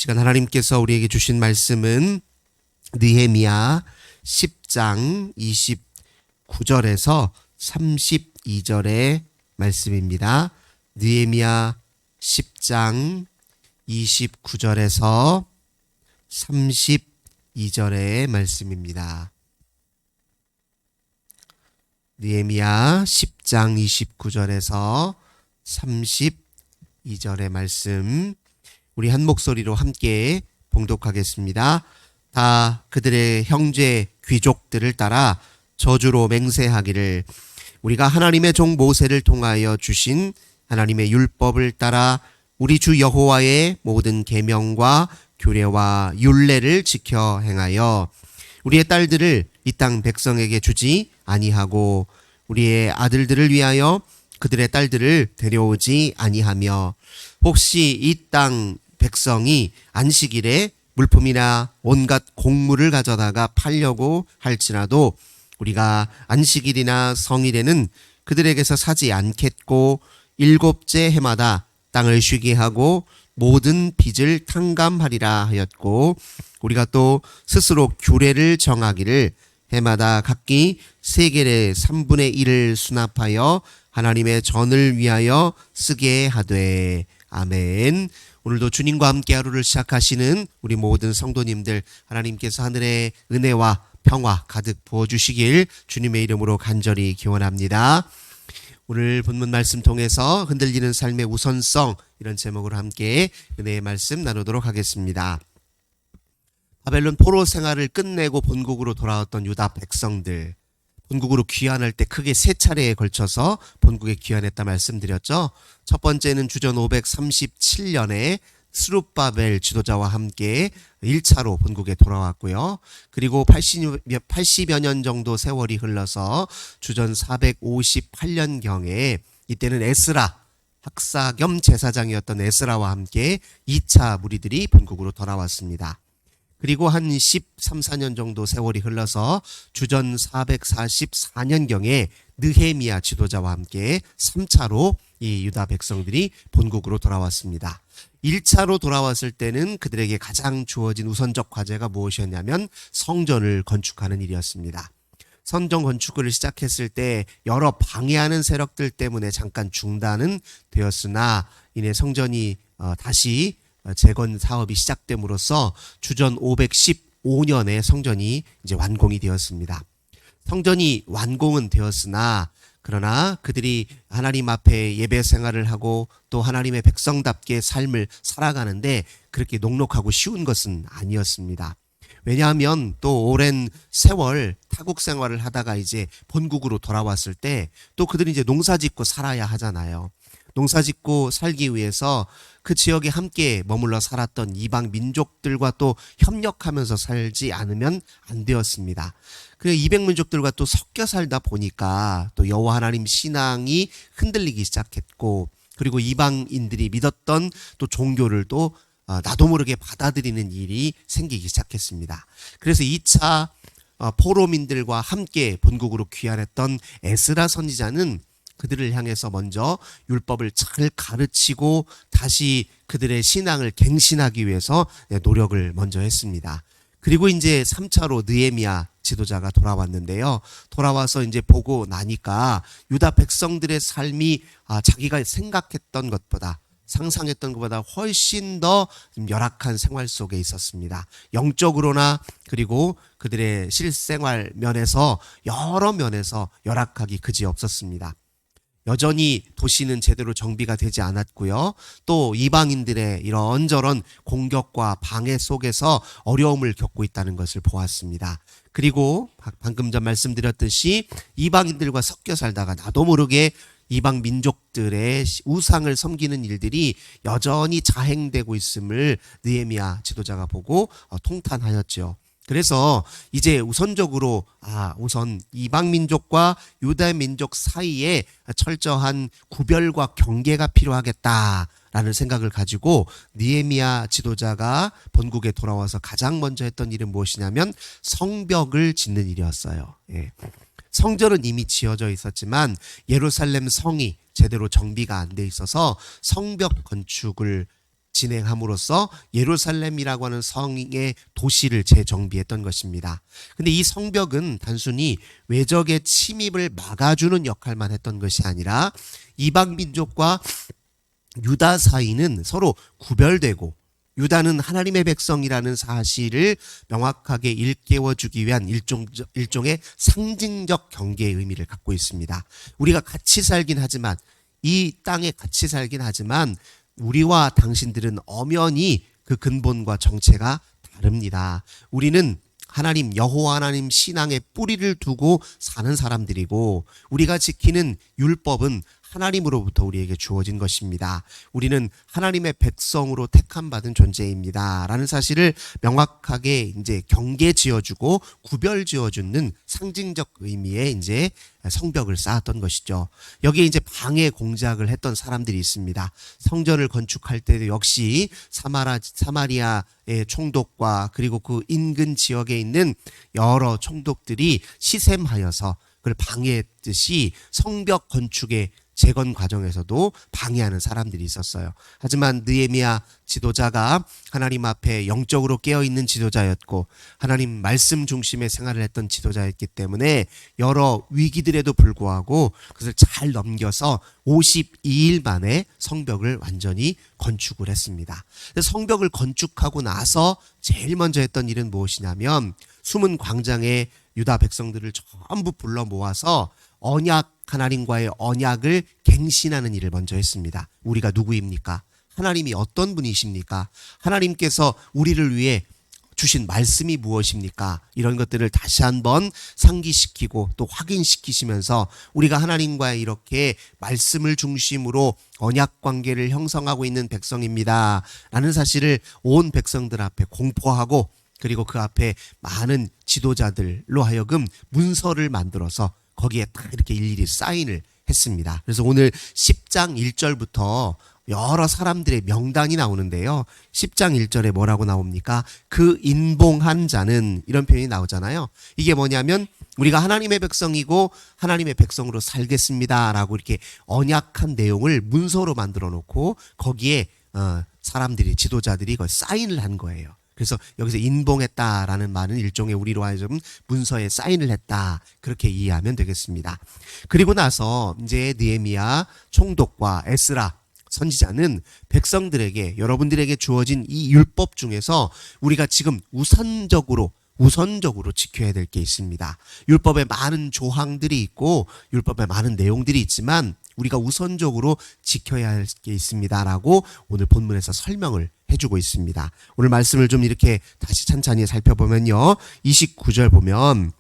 시간 하나님께서 우리에게 주신 말씀은 느헤미야 10장 29절에서 32절의 말씀입니다. 느헤미야 10장 29절에서 32절의 말씀입니다. 느헤미야 10장 29절에서 32절의 말씀, 우리 한 목소리로 함께 봉독하겠습니다. 다 그들의 형제 귀족들을 따라 저주로 맹세하기를, 우리가 하나님의 종 모세를 통하여 주신 하나님의 율법을 따라 우리 주 여호와의 모든 계명과 규례와 율례를 지켜 행하여 우리의 딸들을 이 땅 백성에게 주지 아니하고 우리의 아들들을 위하여 그들의 딸들을 데려오지 아니하며, 혹시 이 땅 백성이 안식일에 물품이나 온갖 곡물을 가져다가 팔려고 할지라도 우리가 안식일이나 성일에는 그들에게서 사지 않겠고, 일곱째 해마다 땅을 쉬게 하고 모든 빚을 탕감하리라 하였고, 우리가 또 스스로 규례를 정하기를 해마다 각기 세겔의 3분의 1을 수납하여 하나님의 전을 위하여 쓰게 하되. 아멘. 오늘도 주님과 함께 하루를 시작하시는 우리 모든 성도님들, 하나님께서 하늘의 은혜와 평화 가득 부어주시길 주님의 이름으로 간절히 기원합니다. 오늘 본문 말씀 통해서 흔들리는 삶의 우선성, 이런 제목으로 함께 은혜의 말씀 나누도록 하겠습니다. 바벨론 포로 생활을 끝내고 본국으로 돌아왔던 유다 백성들, 본국으로 귀환할 때 크게 세 차례에 걸쳐서 본국에 귀환했다 말씀드렸죠. 첫 번째는 주전 537년에 스룹바벨 지도자와 함께 1차로 본국에 돌아왔고요. 그리고 80여 년 정도 세월이 흘러서 주전 458년경에 이때는 에스라, 학사 겸 제사장이었던 에스라와 함께 2차 무리들이 본국으로 돌아왔습니다. 그리고 한 13, 14년 정도 세월이 흘러서 주전 444년경에 느헤미야 지도자와 함께 3차로 이 유다 백성들이 본국으로 돌아왔습니다. 1차로 돌아왔을 때는 그들에게 가장 주어진 우선적 과제가 무엇이었냐면 성전을 건축하는 일이었습니다. 성전 건축을 시작했을 때 여러 방해하는 세력들 때문에 잠깐 중단은 되었으나 이내 성전이 다시 재건 사업이 시작됨으로써 주전 515년에 성전이 이제 완공이 되었습니다. 성전이 완공은 되었으나 그러나 그들이 하나님 앞에 예배 생활을 하고 또 하나님의 백성답게 삶을 살아가는데 그렇게 녹록하고 쉬운 것은 아니었습니다. 왜냐하면 또 오랜 세월 타국 생활을 하다가 이제 본국으로 돌아왔을 때 또 그들이 이제 농사짓고 살아야 하잖아요. 농사짓고 살기 위해서 그 지역에 함께 머물러 살았던 이방 민족들과 또 협력하면서 살지 않으면 안 되었습니다. 그 이방 민족들과 또 섞여 살다 보니까 또 여호와 하나님 신앙이 흔들리기 시작했고, 그리고 이방인들이 믿었던 또 종교를 또 나도 모르게 받아들이는 일이 생기기 시작했습니다. 그래서 2차 포로민들과 함께 본국으로 귀환했던 에스라 선지자는 그들을 향해서 먼저 율법을 잘 가르치고 다시 그들의 신앙을 갱신하기 위해서 노력을 먼저 했습니다. 그리고 이제 3차로 느헤미야 지도자가 돌아왔는데요. 돌아와서 이제 보고 나니까 유다 백성들의 삶이 자기가 생각했던 것보다, 상상했던 것보다 훨씬 더 열악한 생활 속에 있었습니다. 영적으로나 그리고 그들의 실생활 면에서 여러 면에서 열악하기 그지없었습니다. 여전히 도시는 제대로 정비가 되지 않았고요. 또 이방인들의 이런저런 공격과 방해 속에서 어려움을 겪고 있다는 것을 보았습니다. 그리고 방금 전 말씀드렸듯이 이방인들과 섞여 살다가 나도 모르게 이방 민족들의 우상을 섬기는 일들이 여전히 자행되고 있음을 느헤미야 지도자가 보고 통탄하였죠. 그래서 이제 우선적으로 우선 이방 민족과 유다 민족 사이에 철저한 구별과 경계가 필요하겠다라는 생각을 가지고 느헤미야 지도자가 본국에 돌아와서 가장 먼저 했던 일은 무엇이냐면 성벽을 짓는 일이었어요. 성전은 이미 지어져 있었지만 예루살렘 성이 제대로 정비가 안 돼 있어서 성벽 건축을 진행함으로써 예루살렘이라고 하는 성의 도시를 재정비했던 것입니다. 근데 이 성벽은 단순히 외적의 침입을 막아주는 역할만 했던 것이 아니라 이방 민족과 유다 사이는 서로 구별되고 유다는 하나님의 백성이라는 사실을 명확하게 일깨워주기 위한 일종의 상징적 경계의 의미를 갖고 있습니다. 우리가 같이 살긴 하지만 이 땅에 같이 살긴 하지만 우리와 당신들은 엄연히 그 근본과 정체가 다릅니다. 우리는 하나님 여호와 하나님 신앙의 뿌리를 두고 사는 사람들이고 우리가 지키는 율법은 하나님으로부터 우리에게 주어진 것입니다. 우리는 하나님의 백성으로 택함 받은 존재입니다. 라는 사실을 명확하게 이제 경계 지어주고 구별 지어주는 상징적 의미의 이제 성벽을 쌓았던 것이죠. 여기에 이제 방해 공작을 했던 사람들이 있습니다. 성전을 건축할 때도 역시 사마리아의 총독과 그리고 그 인근 지역에 있는 여러 총독들이 시샘하여서 그걸 방해했듯이 성벽 건축의 재건 과정에서도 방해하는 사람들이 있었어요. 하지만 느헤미야 지도자가 하나님 앞에 영적으로 깨어있는 지도자였고 하나님 말씀 중심의 생활을 했던 지도자였기 때문에 여러 위기들에도 불구하고 그것을 잘 넘겨서 52일 만에 성벽을 완전히 건축을 했습니다. 성벽을 건축하고 나서 제일 먼저 했던 일은 무엇이냐면 숨은 광장에 유다 백성들을 전부 불러 모아서 하나님과의 언약을 갱신하는 일을 먼저 했습니다. 우리가 누구입니까? 하나님이 어떤 분이십니까? 하나님께서 우리를 위해 주신 말씀이 무엇입니까? 이런 것들을 다시 한번 상기시키고 또 확인시키시면서 우리가 하나님과 이렇게 말씀을 중심으로 언약 관계를 형성하고 있는 백성입니다. 라는 사실을 온 백성들 앞에 공포하고 그리고 그 앞에 많은 지도자들로 하여금 문서를 만들어서 거기에 딱 이렇게 일일이 사인을 했습니다. 그래서 오늘 10장 1절부터 여러 사람들의 명단이 나오는데요. 10장 1절에 뭐라고 나옵니까? 그 인봉한 자는 이런 표현이 나오잖아요. 이게 뭐냐면 우리가 하나님의 백성이고 하나님의 백성으로 살겠습니다 라고 이렇게 언약한 내용을 문서로 만들어 놓고 거기에 사람들이 지도자들이 그걸 사인을 한 거예요. 그래서 여기서 인봉했다라는 말은 일종의 우리로 하여금 문서에 사인을 했다. 그렇게 이해하면 되겠습니다. 그리고 나서 이제 느헤미야 총독과 에스라 선지자는 백성들에게 여러분들에게 주어진 이 율법 중에서 우리가 지금 우선적으로 지켜야 될 게 있습니다. 율법에 많은 조항들이 있고 율법에 많은 내용들이 있지만 우리가 우선적으로 지켜야 할 게 있습니다라고 오늘 본문에서 설명을 해주고 있습니다. 오늘 말씀을 좀 이렇게 다시 찬찬히 살펴보면요. 29절 보면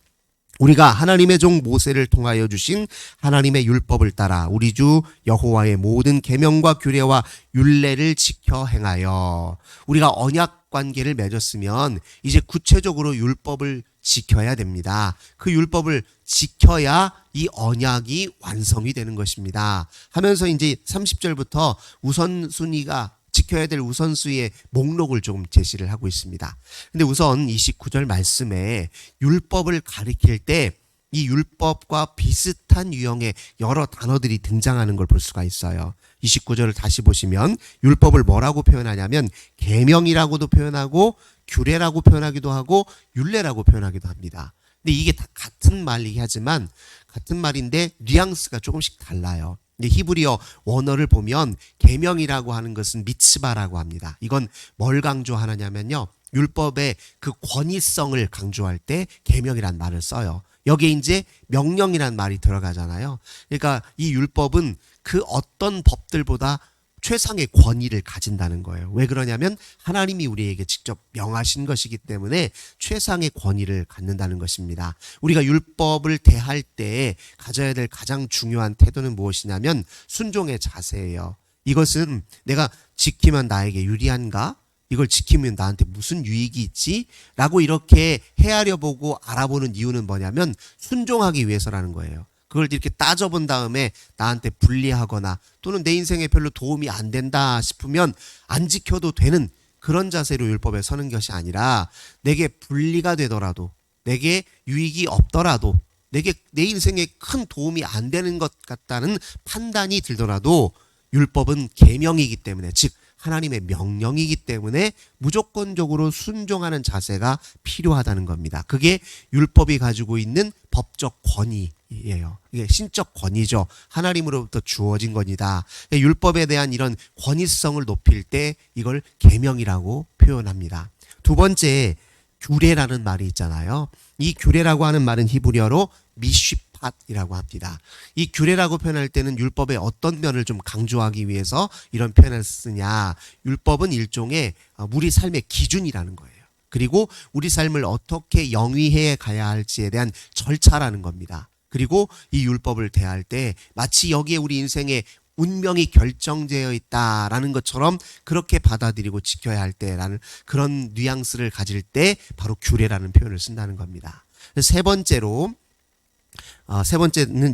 우리가 하나님의 종 모세를 통하여 주신 하나님의 율법을 따라 우리 주 여호와의 모든 계명과 규례와 율례를 지켜 행하여 우리가 언약 관계를 맺었으면 이제 구체적으로 율법을 지켜야 됩니다. 그 율법을 지켜야 이 언약이 완성이 되는 것입니다. 하면서 이제 30절부터 우선순위가 지켜야 될 우선순위의 목록을 조금 제시를 하고 있습니다. 근데 우선 29절 말씀에 율법을 가리킬 때 이 율법과 비슷한 유형의 여러 단어들이 등장하는 걸 볼 수가 있어요. 29절을 다시 보시면 율법을 뭐라고 표현하냐면 계명이라고도 표현하고 규례라고 표현하기도 하고 율례라고 표현하기도 합니다. 근데 이게 다 같은 말이긴 하지만 같은 말인데 뉘앙스가 조금씩 달라요. 히브리어 원어를 보면 계명이라고 하는 것은 미츠바라고 합니다. 이건 뭘 강조하느냐면요. 율법의 그 권위성을 강조할 때 계명이란 말을 써요. 여기에 이제 명령이란 말이 들어가잖아요. 그러니까 이 율법은 그 어떤 법들보다 최상의 권위를 가진다는 거예요. 왜 그러냐면 하나님이 우리에게 직접 명하신 것이기 때문에 최상의 권위를 갖는다는 것입니다. 우리가 율법을 대할 때 가져야 될 가장 중요한 태도는 무엇이냐면 순종의 자세예요. 이것은 내가 지키면 나에게 유리한가? 이걸 지키면 나한테 무슨 유익이 있지? 라고 이렇게 헤아려 보고 알아보는 이유는 뭐냐면 순종하기 위해서라는 거예요. 그걸 이렇게 따져본 다음에 나한테 불리하거나 또는 내 인생에 별로 도움이 안 된다 싶으면 안 지켜도 되는 그런 자세로 율법에 서는 것이 아니라 내게 불리가 되더라도 내게 유익이 없더라도 내 인생에 큰 도움이 안 되는 것 같다는 판단이 들더라도 율법은 계명이기 때문에 즉 하나님의 명령이기 때문에 무조건적으로 순종하는 자세가 필요하다는 겁니다. 그게 율법이 가지고 있는 법적 권위예요. 이게 신적 권위죠. 하나님으로부터 주어진 권위다. 율법에 대한 이런 권위성을 높일 때 이걸 계명이라고 표현합니다. 두 번째, 규례라는 말이 있잖아요. 이 규례라고 하는 말은 히브리어로 미쉬팟이라고 합니다. 이 규례라고 표현할 때는 율법의 어떤 면을 좀 강조하기 위해서 이런 표현을 쓰냐. 율법은 일종의 우리 삶의 기준이라는 거예요. 그리고 우리 삶을 어떻게 영위해 가야 할지에 대한 절차라는 겁니다. 그리고 이 율법을 대할 때 마치 여기에 우리 인생의 운명이 결정되어 있다라는 것처럼 그렇게 받아들이고 지켜야 할 때라는 그런 뉘앙스를 가질 때 바로 규례라는 표현을 쓴다는 겁니다. 세 번째는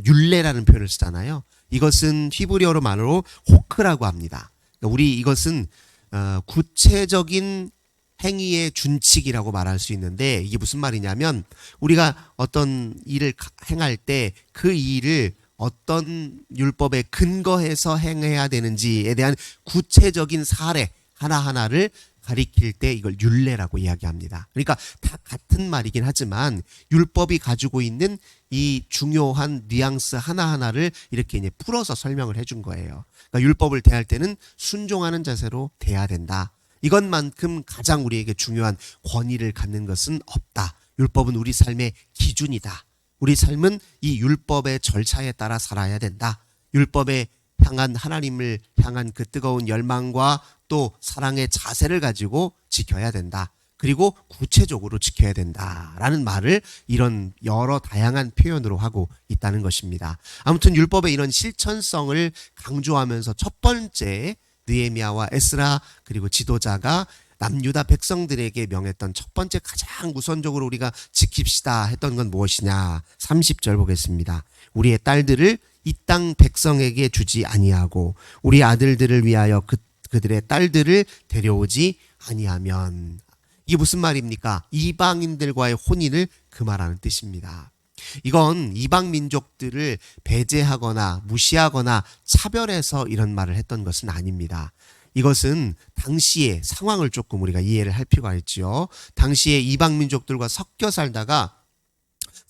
율례라는 표현을 쓰잖아요. 이것은 히브리어로 말로 호크라고 합니다. 우리 이것은 구체적인 행위의 준칙이라고 말할 수 있는데 이게 무슨 말이냐면 우리가 어떤 일을 행할 때 그 일을 어떤 율법에 근거해서 행해야 되는지에 대한 구체적인 사례 하나하나를 가리킬 때 이걸 율례라고 이야기합니다. 그러니까 다 같은 말이긴 하지만 율법이 가지고 있는 이 중요한 뉘앙스 하나하나를 이렇게 이제 풀어서 설명을 해준 거예요. 그러니까 율법을 대할 때는 순종하는 자세로 대해야 된다. 이것만큼 가장 우리에게 중요한 권위를 갖는 것은 없다. 율법은 우리 삶의 기준이다. 우리 삶은 이 율법의 절차에 따라 살아야 된다. 율법에 향한 하나님을 향한 그 뜨거운 열망과 또 사랑의 자세를 가지고 지켜야 된다. 그리고 구체적으로 지켜야 된다라는 말을 이런 여러 다양한 표현으로 하고 있다는 것입니다. 아무튼 율법의 이런 실천성을 강조하면서 첫 번째 느헤미야와 에스라 그리고 지도자가 남유다 백성들에게 명했던 첫 번째 가장 우선적으로 우리가 지킵시다 했던 건 무엇이냐. 30절 보겠습니다. 우리의 딸들을 이 땅 백성에게 주지 아니하고 우리 아들들을 위하여 그들의 딸들을 데려오지 아니하면. 이게 무슨 말입니까? 이방인들과의 혼인을 금하라는 뜻입니다. 이건 이방 민족들을 배제하거나 무시하거나 차별해서 이런 말을 했던 것은 아닙니다. 이것은 당시의 상황을 조금 우리가 이해를 할 필요가 있죠. 당시에 이방 민족들과 섞여 살다가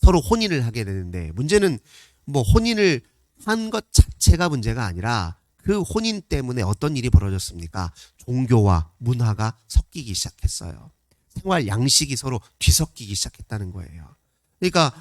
서로 혼인을 하게 되는데 문제는 뭐 혼인을 한 것 자체가 문제가 아니라 그 혼인 때문에 어떤 일이 벌어졌습니까? 종교와 문화가 섞이기 시작했어요. 생활 양식이 서로 뒤섞이기 시작했다는 거예요. 그러니까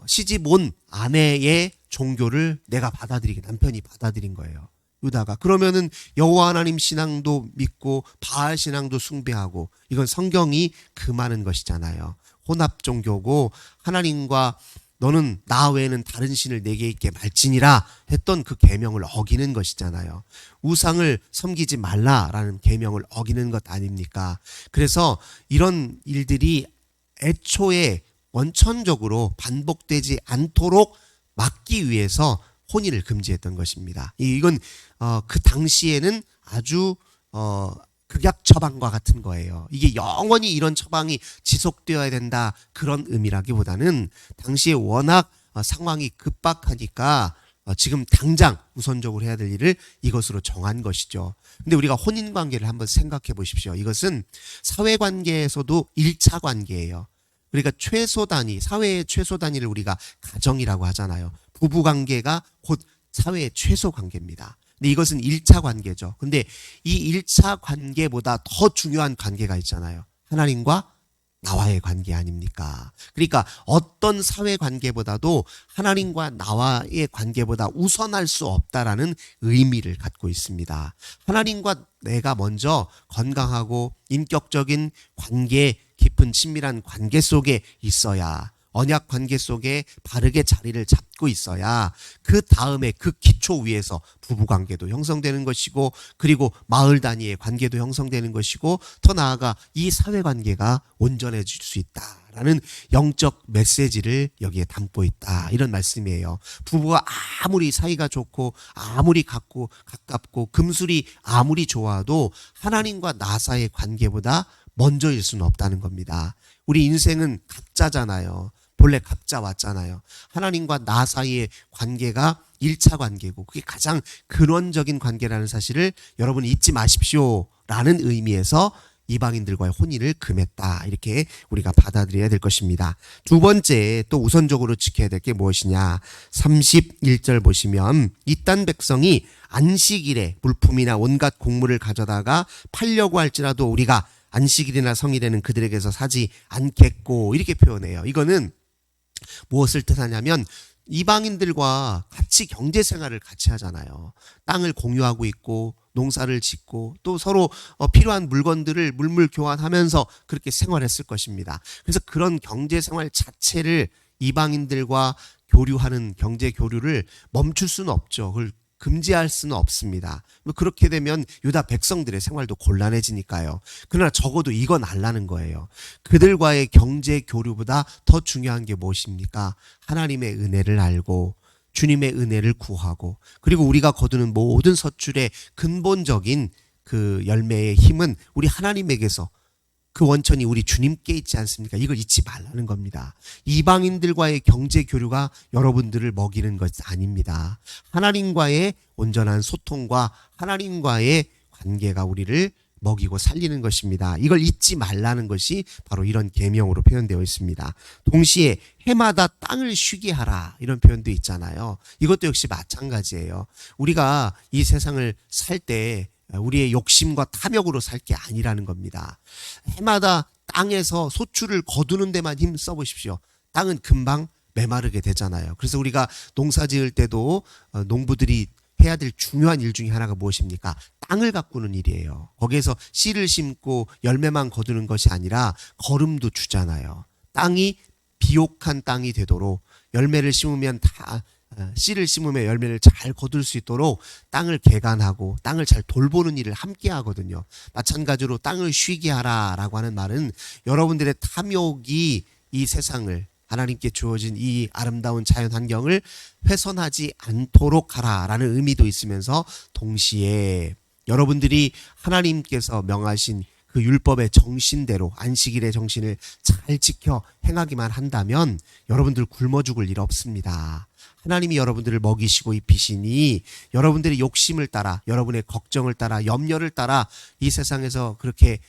시집 온 아내의 종교를 내가 받아들이게 남편이 받아들인 거예요. 유다가. 그러면은 여호와 하나님 신앙도 믿고 바알 신앙도 숭배하고 이건 성경이 금하는 것이잖아요. 혼합 종교고 하나님과 너는 나 외에는 다른 신을 내게 있게 말지니라 했던 그 계명을 어기는 것이잖아요. 우상을 섬기지 말라라는 계명을 어기는 것 아닙니까? 그래서 이런 일들이 애초에 원천적으로 반복되지 않도록 막기 위해서 혼인을 금지했던 것입니다. 이건 그 당시에는 아주 극약 처방과 같은 거예요. 이게 영원히 이런 처방이 지속되어야 된다 그런 의미라기보다는 당시에 워낙 상황이 급박하니까 지금 당장 우선적으로 해야 될 일을 이것으로 정한 것이죠. 근데 우리가 혼인관계를 한번 생각해 보십시오. 이것은 사회관계에서도 1차 관계예요. 그러니까 최소 단위, 사회의 최소 단위를 우리가 가정이라고 하잖아요. 부부관계가 곧 사회의 최소 관계입니다. 근데 이것은 1차 관계죠. 근데 이 1차 관계보다 더 중요한 관계가 있잖아요. 하나님과 나와의 관계 아닙니까? 그러니까 어떤 사회 관계보다도 하나님과 나와의 관계보다 우선할 수 없다라는 의미를 갖고 있습니다. 하나님과 내가 먼저 건강하고 인격적인 관계, 깊은 친밀한 관계 속에 있어야, 언약 관계 속에 바르게 자리를 잡고 있어야 그 다음에 그 기초 위에서 부부관계도 형성되는 것이고, 그리고 마을 단위의 관계도 형성되는 것이고, 더 나아가 이 사회관계가 온전해질 수 있다라는 영적 메시지를 여기에 담고 있다, 이런 말씀이에요. 부부가 아무리 사이가 좋고 아무리 가깝고 금술이 아무리 좋아도 하나님과 나 사이의 관계보다 먼저일 수는 없다는 겁니다. 우리 인생은 각자잖아요. 본래 각자 왔잖아요. 하나님과 나 사이의 관계가 1차 관계고 그게 가장 근원적인 관계라는 사실을 여러분 잊지 마십시오라는 의미에서 이방인들과의 혼인을 금했다. 이렇게 우리가 받아들여야 될 것입니다. 두 번째 또 우선적으로 지켜야 될 게 무엇이냐. 31절 보시면 이딴 백성이 안식일에 물품이나 온갖 곡물을 가져다가 팔려고 할지라도 우리가 안식일이나 성일에는 그들에게서 사지 않겠고 이렇게 표현해요. 이거는 무엇을 뜻하냐면 이방인들과 같이 경제 생활을 같이 하잖아요. 땅을 공유하고 있고 농사를 짓고 또 서로 필요한 물건들을 물물 교환하면서 그렇게 생활했을 것입니다. 그래서 그런 경제 생활 자체를 이방인들과 교류하는 경제 교류를 멈출 수는 없죠. 그걸 금지할 수는 없습니다. 그렇게 되면 유다 백성들의 생활도 곤란해지니까요. 그러나 적어도 이건 알라는 거예요. 그들과의 경제 교류보다 더 중요한 게 무엇입니까? 하나님의 은혜를 알고 주님의 은혜를 구하고 그리고 우리가 거두는 모든 서출의 근본적인 그 열매의 힘은 우리 하나님에게서 그 원천이 우리 주님께 있지 않습니까? 이걸 잊지 말라는 겁니다. 이방인들과의 경제 교류가 여러분들을 먹이는 것이 아닙니다. 하나님과의 온전한 소통과 하나님과의 관계가 우리를 먹이고 살리는 것입니다. 이걸 잊지 말라는 것이 바로 이런 계명으로 표현되어 있습니다. 동시에 해마다 땅을 쉬게 하라 이런 표현도 있잖아요. 이것도 역시 마찬가지예요. 우리가 이 세상을 살 때 우리의 욕심과 탐욕으로 살 게 아니라는 겁니다. 해마다 땅에서 소출을 거두는 데만 힘 써보십시오. 땅은 금방 메마르게 되잖아요. 그래서 우리가 농사 지을 때도 농부들이 해야 될 중요한 일 중에 하나가 무엇입니까? 땅을 가꾸는 일이에요. 거기에서 씨를 심고 열매만 거두는 것이 아니라 거름도 주잖아요. 땅이 비옥한 땅이 되도록 열매를 심으면 씨를 심으면 열매를 잘 거둘 수 있도록 땅을 개간하고 땅을 잘 돌보는 일을 함께 하거든요. 마찬가지로 땅을 쉬게 하라라고 하는 말은 여러분들의 탐욕이 이 세상을 하나님께 주어진 이 아름다운 자연 환경을 훼손하지 않도록 하라라는 의미도 있으면서 동시에 여러분들이 하나님께서 명하신 그 율법의 정신대로 안식일의 정신을 잘 지켜 행하기만 한다면 여러분들 굶어 죽을 일 없습니다. 하나님이 여러분들을 먹이시고 입히시니 여러분들의 욕심을 따라 여러분의 걱정을 따라 염려를 따라 이 세상에서 그렇게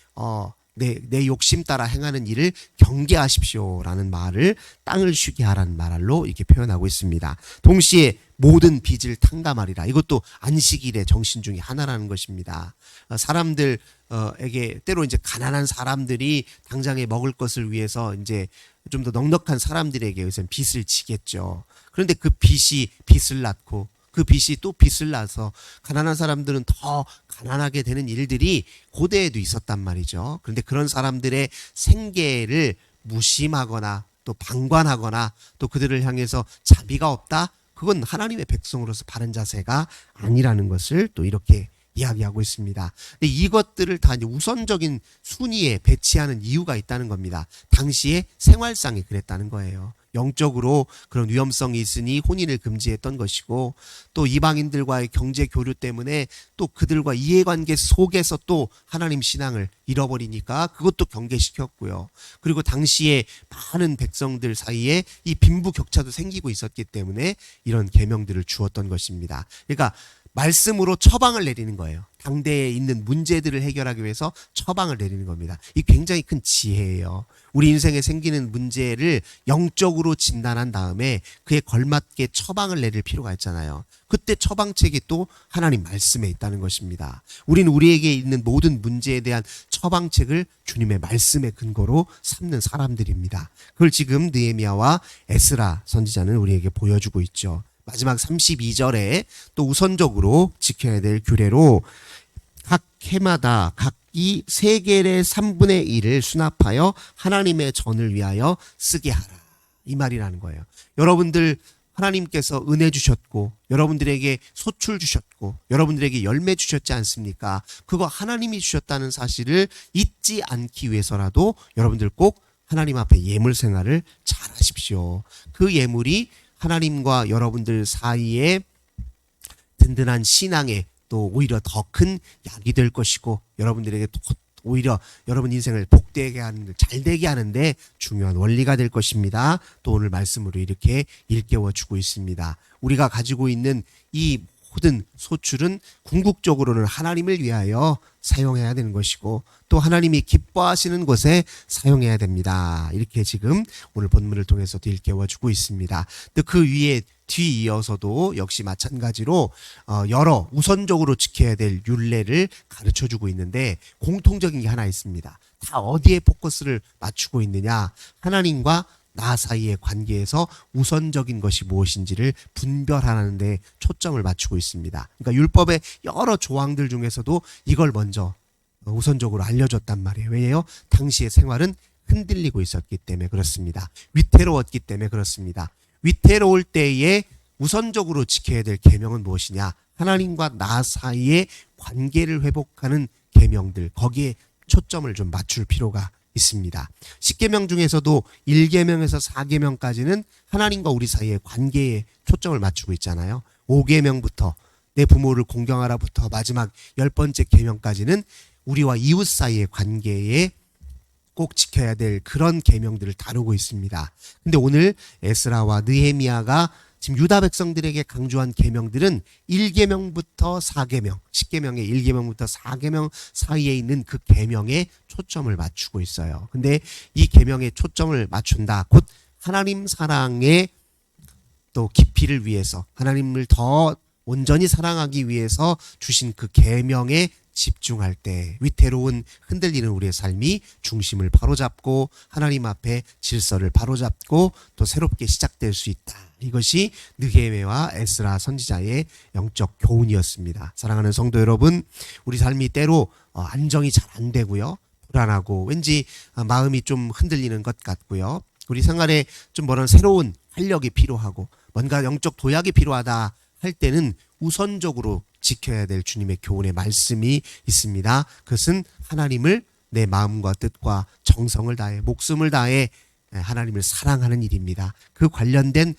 내 욕심 따라 행하는 일을 경계하십시오라는 말을 땅을 쉬게 하라는 말로 이렇게 표현하고 있습니다. 동시에 모든 빚을 탕감하리라. 이것도 안식일의 정신 중에 하나라는 것입니다. 사람들에게 때로 이제 가난한 사람들이 당장에 먹을 것을 위해서 이제 좀 더 넉넉한 사람들에게 요새는 빚을 지겠죠. 그런데 그 빚이 빚을 낳고 그 빚이 또 빚을 낳아서 가난한 사람들은 더 가난하게 되는 일들이 고대에도 있었단 말이죠. 그런데 그런 사람들의 생계를 무심하거나 또 방관하거나 또 그들을 향해서 자비가 없다? 그건 하나님의 백성으로서 바른 자세가 아니라는 것을 또 이렇게 이야기하고 있습니다. 근데 이것들을 다 이제 우선적인 순위에 배치하는 이유가 있다는 겁니다. 당시에 생활상에 그랬다는 거예요. 영적으로 그런 위험성이 있으니 혼인을 금지했던 것이고 또 이방인들과의 경제 교류 때문에 또 그들과 이해관계 속에서 또 하나님 신앙을 잃어버리니까 그것도 경계시켰고요. 그리고 당시에 많은 백성들 사이에 이 빈부격차도 생기고 있었기 때문에 이런 계명들을 주었던 것입니다. 그러니까 말씀으로 처방을 내리는 거예요. 당대에 있는 문제들을 해결하기 위해서 처방을 내리는 겁니다. 이 굉장히 큰 지혜예요. 우리 인생에 생기는 문제를 영적으로 진단한 다음에 그에 걸맞게 처방을 내릴 필요가 있잖아요. 그때 처방책이 또 하나님 말씀에 있다는 것입니다. 우리는 우리에게 있는 모든 문제에 대한 처방책을 주님의 말씀의 근거로 삼는 사람들입니다. 그걸 지금 느헤미야와 에스라 선지자는 우리에게 보여주고 있죠. 마지막 32절에 또 우선적으로 지켜야 될 규례로 각 해마다 각기 세겔의 3분의 1을 수납하여 하나님의 전을 위하여 쓰게 하라. 이 말이라는 거예요. 여러분들 하나님께서 은혜 주셨고 여러분들에게 소출 주셨고 여러분들에게 열매 주셨지 않습니까? 그거 하나님이 주셨다는 사실을 잊지 않기 위해서라도 여러분들 꼭 하나님 앞에 예물 생활을 잘 하십시오. 그 예물이 하나님과 여러분들 사이에 든든한 신앙에 또 오히려 더 큰 약이 될 것이고 여러분들에게 오히려 여러분 인생을 복되게 하는, 잘되게 하는데 중요한 원리가 될 것입니다. 또 오늘 말씀으로 이렇게 일깨워 주고 있습니다. 우리가 가지고 있는 이 모든 소출은 궁극적으로는 하나님을 위하여 사용해야 되는 것이고 또 하나님이 기뻐하시는 곳에 사용해야 됩니다. 이렇게 지금 오늘 본문을 통해서도 일깨워주고 있습니다. 또 그 위에 뒤이어서도 역시 마찬가지로 여러 우선적으로 지켜야 될 율례를 가르쳐주고 있는데 공통적인 게 하나 있습니다. 다 어디에 포커스를 맞추고 있느냐? 하나님과 나 사이의 관계에서 우선적인 것이 무엇인지를 분별하는 데 초점을 맞추고 있습니다. 그러니까 율법의 여러 조항들 중에서도 이걸 먼저 우선적으로 알려줬단 말이에요. 왜요? 당시의 생활은 흔들리고 있었기 때문에 그렇습니다. 위태로웠기 때문에 그렇습니다. 위태로울 때에 우선적으로 지켜야 될 계명은 무엇이냐? 하나님과 나 사이의 관계를 회복하는 계명들, 거기에 초점을 좀 맞출 필요가 있습니다. 10계명 중에서도 1계명에서 4계명까지는 하나님과 우리 사이의 관계에 초점을 맞추고 있잖아요. 5계명부터 내 부모를 공경하라부터 마지막 10번째 계명까지는 우리와 이웃 사이의 관계에 꼭 지켜야 될 그런 계명들을 다루고 있습니다. 근데 오늘 에스라와 느헤미야가 지금 유다 백성들에게 강조한 계명들은 1계명부터 4계명, 10계명의 1계명부터 4계명 사이에 있는 그 계명에 초점을 맞추고 있어요. 근데 이 계명에 초점을 맞춘다. 곧 하나님 사랑의 또 깊이를 위해서, 하나님을 더 온전히 사랑하기 위해서 주신 그 계명에 집중할 때 위태로운 흔들리는 우리의 삶이 중심을 바로잡고 하나님 앞에 질서를 바로잡고 또 새롭게 시작될 수 있다. 이것이 느헤미야와 에스라 선지자의 영적 교훈이었습니다. 사랑하는 성도 여러분, 우리 삶이 때로 안정이 잘 안 되고요. 불안하고 왠지 마음이 좀 흔들리는 것 같고요. 우리 생활에 좀 뭐런 새로운 활력이 필요하고 뭔가 영적 도약이 필요하다 할 때는 우선적으로 지켜야 될 주님의 교훈의 말씀이 있습니다. 그것은 하나님을 내 마음과 뜻과 정성을 다해 목숨을 다해 하나님을 사랑하는 일입니다. 그 관련된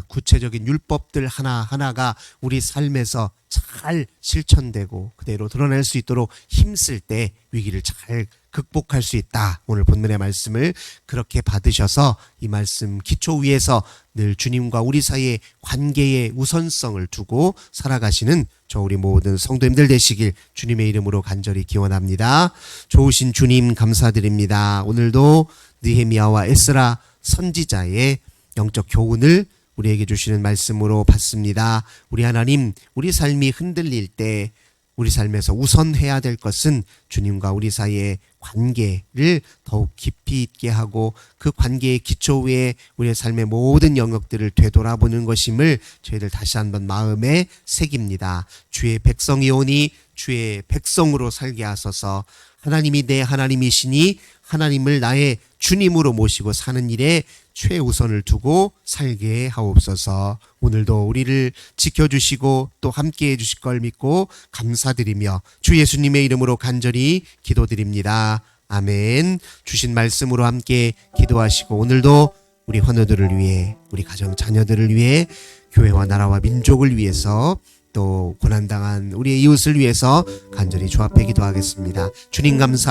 구체적인 율법들 하나하나가 우리 삶에서 잘 실천되고 그대로 드러낼 수 있도록 힘쓸 때 위기를 잘 극복할 수 있다. 오늘 본문의 말씀을 그렇게 받으셔서 이 말씀 기초 위에서 늘 주님과 우리 사이의 관계의 우선성을 두고 살아가시는 저 우리 모든 성도님들 되시길 주님의 이름으로 간절히 기원합니다. 좋으신 주님 감사드립니다. 오늘도 느헤미야와 에스라 선지자의 영적 교훈을 우리에게 주시는 말씀으로 받습니다. 우리 하나님, 우리 삶이 흔들릴 때 우리 삶에서 우선해야 될 것은 주님과 우리 사이의 관계를 더욱 깊이 있게 하고 그 관계의 기초 위에 우리의 삶의 모든 영역들을 되돌아보는 것임을 저희들 다시 한번 마음에 새깁니다. 주의 백성이오니 주의 백성으로 살게 하소서. 하나님이 내 하나님이시니 하나님을 나의 주님으로 모시고 사는 일에 최우선을 두고 살게 하옵소서. 오늘도 우리를 지켜주시고 또 함께해 주실 걸 믿고 감사드리며 주 예수님의 이름으로 간절히 기도드립니다. 아멘. 주신 말씀으로 함께 기도하시고 오늘도 우리 환우들을 위해, 우리 가정 자녀들을 위해, 교회와 나라와 민족을 위해서 또 고난당한 우리의 이웃을 위해서 간절히 주 앞에 기도하겠습니다. 주님 감사